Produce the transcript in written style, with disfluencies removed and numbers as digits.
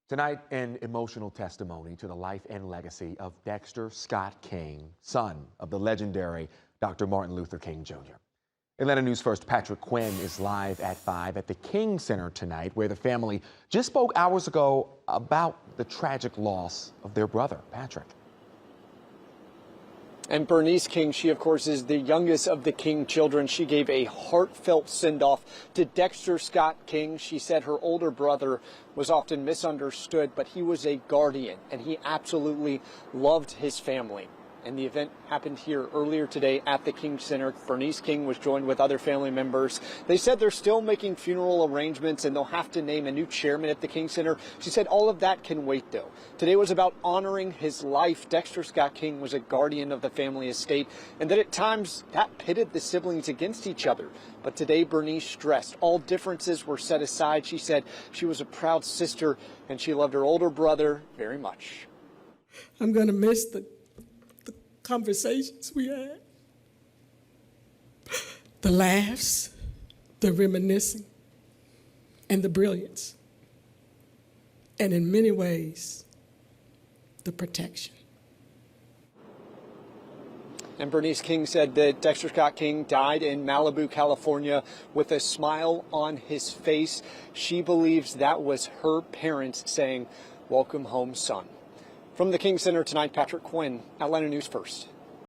Tonight, an emotional testimony to the life and legacy of Dexter Scott King, son of the legendary Dr. Martin Luther King Jr. Atlanta News First Patrick Quinn is live at 5 at the King Center tonight, where the family just spoke hours ago about the tragic loss of their brother. Patrick. And Bernice King, she of course is the youngest of the King children. She gave a heartfelt send-off to Dexter Scott King. She said her older brother was often misunderstood, but he was a guardian and he absolutely loved his family. And the event happened here earlier today at the King Center. Bernice King was joined with other family members. They said they're still making funeral arrangements and they'll have to name a new chairman at the King Center. She said all of that can wait, though. Today was about honoring his life. Dexter Scott King was a guardian of the family estate, and that at times that pitted the siblings against each other. But today, Bernice stressed all differences were set aside. She said she was a proud sister and she loved her older brother very much. I'm going to miss the conversations we had, the laughs, the reminiscing, and the brilliance, and in many ways, the protection. And Bernice King said that Dexter Scott King died in Malibu, California, with a smile on his face. She believes that was her parents saying, "Welcome home, son." From the King Center tonight, Patrick Quinn, Atlanta News First.